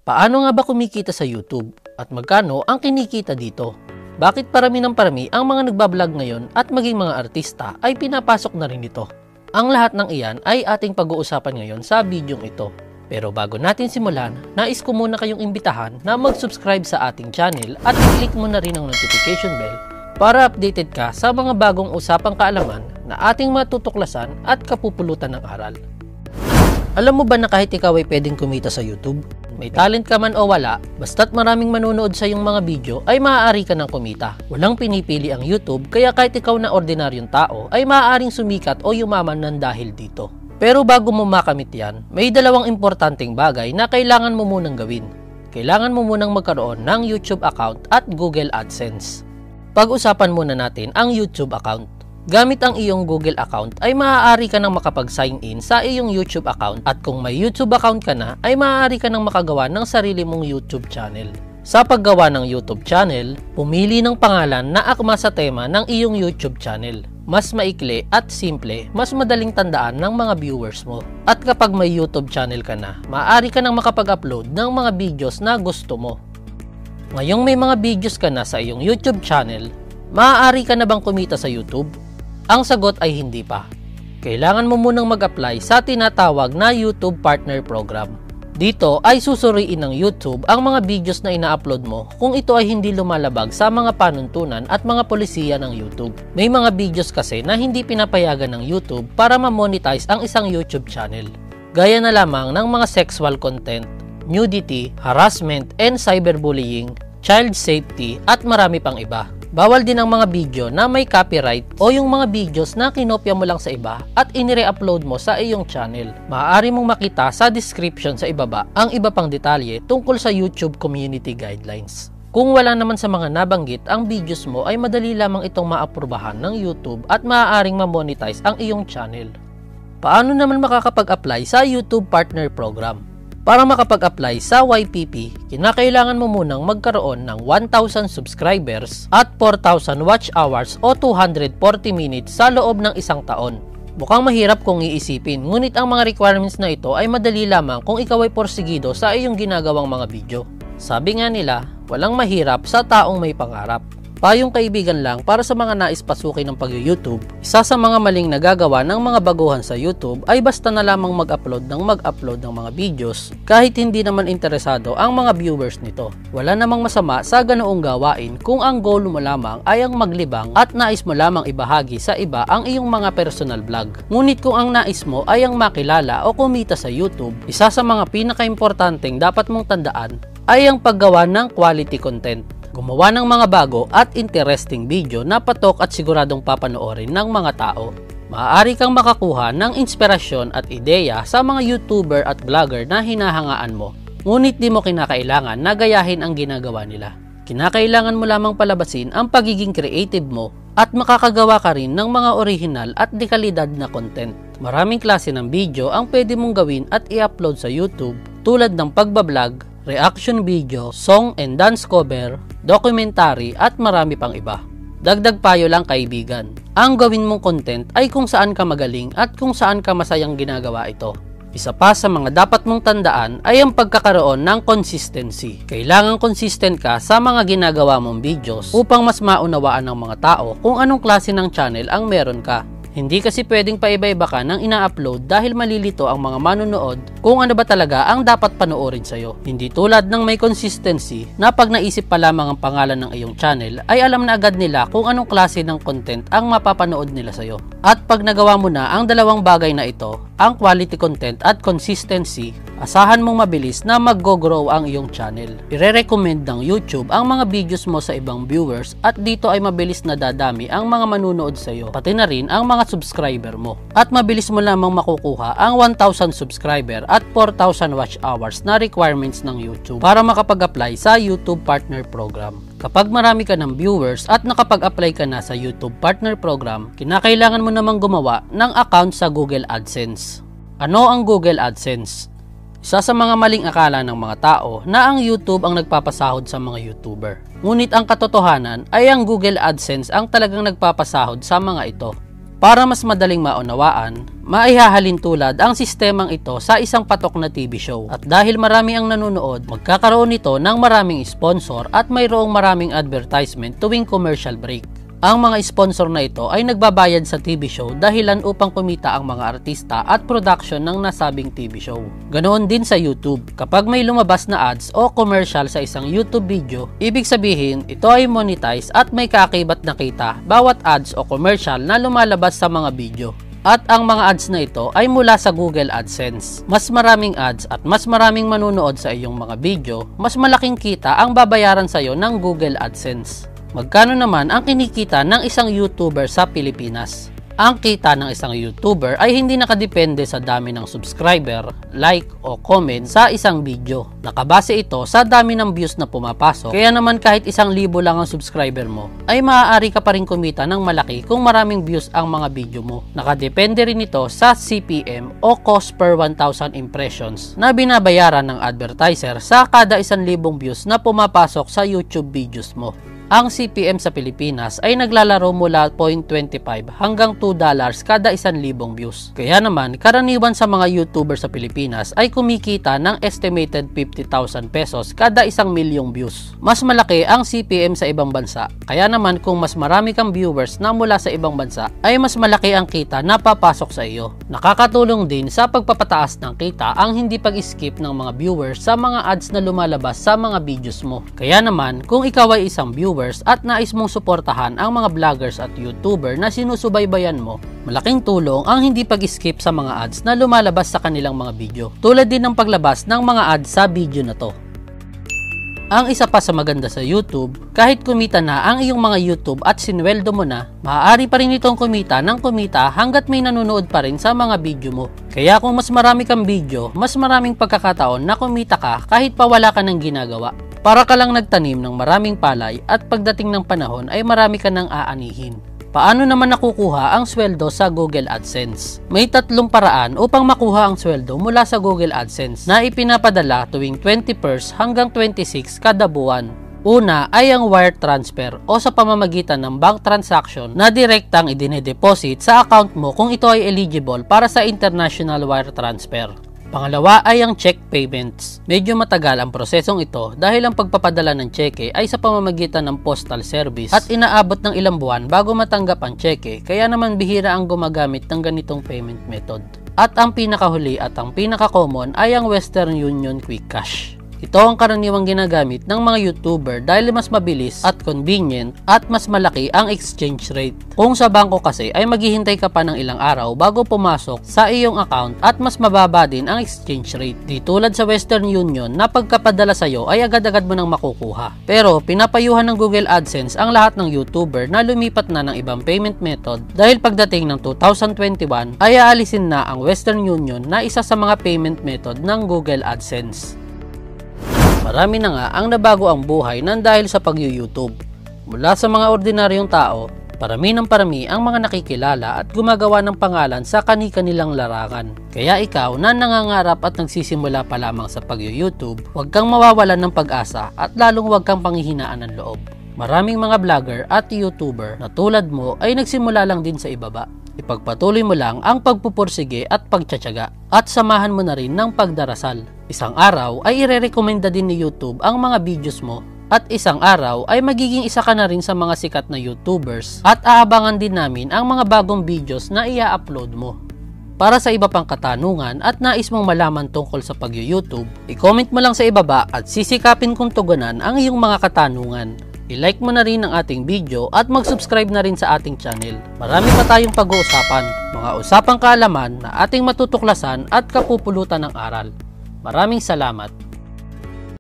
Paano nga ba kumikita sa YouTube? At magkano ang kinikita dito? Bakit parami ng parami ang mga nagbablog ngayon at maging mga artista ay pinapasok na rin ito? Ang lahat ng iyan ay ating pag-uusapan ngayon sa bidyong ito. Pero bago natin simulan, nais ko muna kayong imbitahan na mag-subscribe sa ating channel at i-click mo na rin ang notification bell para updated ka sa mga bagong usapang kaalaman na ating matutuklasan at kapupulutan ng aral. Alam mo ba na kahit ikaw ay pwedeng kumita sa YouTube? May talent ka man o wala, basta't maraming manonood sa iyong mga video ay maaari ka ng kumita. Walang pinipili ang YouTube, kaya kahit ikaw na ordinaryong tao ay maaaring sumikat o yumaman ng dahil dito. Pero bago mo makamit yan, may dalawang importanteng bagay na kailangan mo munang gawin. Kailangan mo munang magkaroon ng YouTube account at Google AdSense. Pag-usapan muna natin ang YouTube account. Gamit ang iyong Google account ay maaari ka nang makapag-sign in sa iyong YouTube account at kung may YouTube account ka na ay maaari ka nang makagawa ng sarili mong YouTube channel. Sa paggawa ng YouTube channel, pumili ng pangalan na akma sa tema ng iyong YouTube channel. Mas maikli at simple, mas madaling tandaan ng mga viewers mo. At kapag may YouTube channel ka na, maaari ka nang makapag-upload ng mga videos na gusto mo. Ngayong may mga videos ka na sa iyong YouTube channel, maaari ka na bang kumita sa YouTube? Ang sagot ay hindi pa. Kailangan mo munang mag-apply sa tinatawag na YouTube Partner Program. Dito ay susuriin ng YouTube ang mga videos na ina-upload mo kung ito ay hindi lumalabag sa mga panuntunan at mga polisiya ng YouTube. May mga videos kasi na hindi pinapayagan ng YouTube para ma-monetize ang isang YouTube channel. Gaya na lamang ng mga sexual content, nudity, harassment and cyberbullying, child safety at marami pang iba. Bawal din ang mga video na may copyright o yung mga videos na kinopya mo lang sa iba at inire-upload mo sa iyong channel. Maaari mong makita sa description sa ibaba ang iba pang detalye tungkol sa YouTube Community Guidelines. Kung wala naman sa mga nabanggit ang videos mo ay madali lamang itong maaprubahan ng YouTube at maaaring ma-monetize ang iyong channel. Paano naman makakapag-apply sa YouTube Partner Program? Para makapag-apply sa YPP, kinakailangan mo munang magkaroon ng 1,000 subscribers at 4,000 watch hours o 240 minutes sa loob ng isang taon. Mukhang mahirap kung iisipin, ngunit ang mga requirements na ito ay madali lamang kung ikaw ay porsigido sa iyong ginagawang mga video. Sabi nga nila, walang mahirap sa taong may pangarap. Payong kaibigan lang para sa mga nais pasukin ng pag-YouTube, isa sa mga maling nagagawa ng mga baguhan sa YouTube ay basta na lamang mag-upload ng mga videos kahit hindi naman interesado ang mga viewers nito. Wala namang masama sa ganoong gawain kung ang goal mo lamang ay ang maglibang at nais mo lamang ibahagi sa iba ang iyong mga personal vlog. Ngunit kung ang nais mo ay ang makilala o kumita sa YouTube, isa sa mga pinaka-importanteng dapat mong tandaan ay ang paggawa ng quality content. Gumawa ng mga bago at interesting video na patok at siguradong papanoorin ng mga tao. Maaari kang makakuha ng inspirasyon at ideya sa mga YouTuber at vlogger na hinahangaan mo. Ngunit di mo kinakailangan na gayahin ang ginagawa nila. Kinakailangan mo lamang palabasin ang pagiging creative mo at makakagawa ka rin ng mga original at dekalidad na content. Maraming klase ng video ang pwede mong gawin at i-upload sa YouTube tulad ng pagbablog, reaction video, song and dance cover, documentary at marami pang iba. Dagdag payo lang kaibigan, ang gawin mong content ay kung saan ka magaling at kung saan ka masayang ginagawa ito. Isa pa sa mga dapat mong tandaan ay ang pagkakaroon ng consistency. Kailangan consistent ka sa mga ginagawa mong videos upang mas maunawaan ng mga tao kung anong klase ng channel ang meron ka. Hindi kasi pwedeng paiba-iba ka ng ina-upload dahil malilito ang mga manonood kung ano ba talaga ang dapat panoorin sa'yo. Hindi tulad ng may consistency na pag naisip pa lamang ang pangalan ng iyong channel ay alam na agad nila kung anong klase ng content ang mapapanood nila sa'yo. At pag nagawa mo na ang dalawang bagay na ito, ang quality content at consistency, asahan mong mabilis na mag-grow ang iyong channel. Ire-recommend ng YouTube ang mga videos mo sa ibang viewers at dito ay mabilis na dadami ang mga manunood sa iyo, pati na rin ang mga subscriber mo. At mabilis mo lamang makukuha ang 1,000 subscriber at 4,000 watch hours na requirements ng YouTube para makapag-apply sa YouTube Partner Program. Kapag marami ka ng viewers at nakapag-apply ka na sa YouTube Partner Program, kinakailangan mo namang gumawa ng account sa Google AdSense. Ano ang Google AdSense? Isa sa mga maling akala ng mga tao na ang YouTube ang nagpapasahod sa mga YouTuber. Ngunit ang katotohanan ay ang Google AdSense ang talagang nagpapasahod sa mga ito. Para mas madaling maunawaan, maihahalin tulad ang sistemang ito sa isang patok na TV show. At dahil marami ang nanonood, magkakaroon nito ng maraming sponsor at mayroong maraming advertisement tuwing commercial break. Ang mga sponsor na ito ay nagbabayad sa TV show dahilan upang kumita ang mga artista at production ng nasabing TV show. Ganoon din sa YouTube. Kapag may lumabas na ads o commercial sa isang YouTube video, ibig sabihin ito ay monetize at may kaakibat na kita bawat ads o commercial na lumalabas sa mga video. At ang mga ads na ito ay mula sa Google AdSense. Mas maraming ads at mas maraming manunood sa iyong mga video, mas malaking kita ang babayaran sa iyo ng Google AdSense. Magkano naman ang kinikita ng isang YouTuber sa Pilipinas? Ang kita ng isang YouTuber ay hindi nakadepende sa dami ng subscriber, like o comment sa isang video. Nakabase ito sa dami ng views na pumapasok. Kaya naman kahit 1,000 lang ang subscriber mo, ay maaari ka pa rin kumita ng malaki kung maraming views ang mga video mo. Nakadepende rin ito sa CPM o cost per 1,000 impressions na binabayaran ng advertiser sa kada 1,000 views na pumapasok sa YouTube videos mo. Ang CPM sa Pilipinas ay naglalaro mula $0.25 hanggang $2 kada 1,000 views. Kaya naman, karaniwan sa mga YouTuber sa Pilipinas ay kumikita ng estimated 50,000 pesos kada 1,000,000 views. Mas malaki ang CPM sa ibang bansa. Kaya naman kung mas marami kang viewers na mula sa ibang bansa, ay mas malaki ang kita na papasok sa iyo. Nakakatulong din sa pagpapataas ng kita ang hindi pag-skip ng mga viewers sa mga ads na lumalabas sa mga videos mo. Kaya naman, kung ikaw ay isang viewer at nais mong suportahan ang mga vloggers at YouTuber na sinusubaybayan mo, malaking tulong ang hindi pag-skip sa mga ads na lumalabas sa kanilang mga video. Tulad din ng paglabas ng mga ads sa video na to. Ang isa pa sa maganda sa YouTube, kahit kumita na ang iyong mga YouTube at sinweldo mo na, maaari pa rin itong kumita ng kumita hanggat may nanonood pa rin sa mga video mo. Kaya kung mas marami kang video, mas maraming pagkakataon na kumita ka kahit pa wala ka ng ginagawa. Para ka lang nagtanim ng maraming palay at pagdating ng panahon ay marami ka nang aanihin. Paano naman nakukuha ang sweldo sa Google AdSense? May 3 paraan upang makuha ang sweldo mula sa Google AdSense na ipinapadala tuwing 21st hanggang 26 kada buwan. Una ay ang wire transfer o sa pamamagitan ng bank transaction na direktang idine-deposit sa account mo kung ito ay eligible para sa international wire transfer. Pangalawa ay ang check payments. Medyo matagal ang prosesong ito dahil ang pagpapadala ng cheque ay sa pamamagitan ng postal service at inaabot ng ilang buwan bago matanggap ang cheque, kaya naman bihira ang gumagamit ng ganitong payment method. At ang pinakahuli at ang pinaka-common ay ang Western Union Quick Cash. Ito ang karaniwang ginagamit ng mga YouTuber dahil mas mabilis at convenient at mas malaki ang exchange rate. Kung sa bangko kasi ay maghihintay ka pa ng ilang araw bago pumasok sa iyong account at mas mababa din ang exchange rate. Di tulad sa Western Union na pagkapadala sa iyo ay agad-agad mo nang makukuha. Pero pinapayuhan ng Google AdSense ang lahat ng YouTuber na lumipat na ng ibang payment method dahil pagdating ng 2021 ay aalisin na ang Western Union na isa sa mga payment method ng Google AdSense. Marami na nga ang nabago ang buhay nang dahil sa pag-YouTube. Mula sa mga ordinaryong tao, parami ng parami ang mga nakikilala at gumagawa ng pangalan sa kani-kanilang larangan. Kaya ikaw na nangangarap at nagsisimula pa lamang sa pag-YouTube, huwag kang mawawalan ng pag-asa at lalong huwag kang panghihinaan ng loob. Maraming mga vlogger at YouTuber na tulad mo ay nagsimula lang din sa ibaba. Ipagpatuloy mo lang ang pagpupursige at pagtsatsaga at samahan mo na rin ng pagdarasal. Isang araw ay irerekomenda din ni YouTube ang mga videos mo at isang araw ay magiging isa ka na rin sa mga sikat na YouTubers at aabangan din namin ang mga bagong videos na ia-upload mo. Para sa iba pang katanungan at nais mong malaman tungkol sa pag-YouTube, i-comment mo lang sa ibaba at sisikapin kong tugunan ang iyong mga katanungan. I-like mo na rin ang ating video at mag-subscribe na rin sa ating channel. Marami pa tayong pag-uusapan, mga usapang kaalaman na ating matutuklasan at kapupulutan ng aral. Maraming salamat.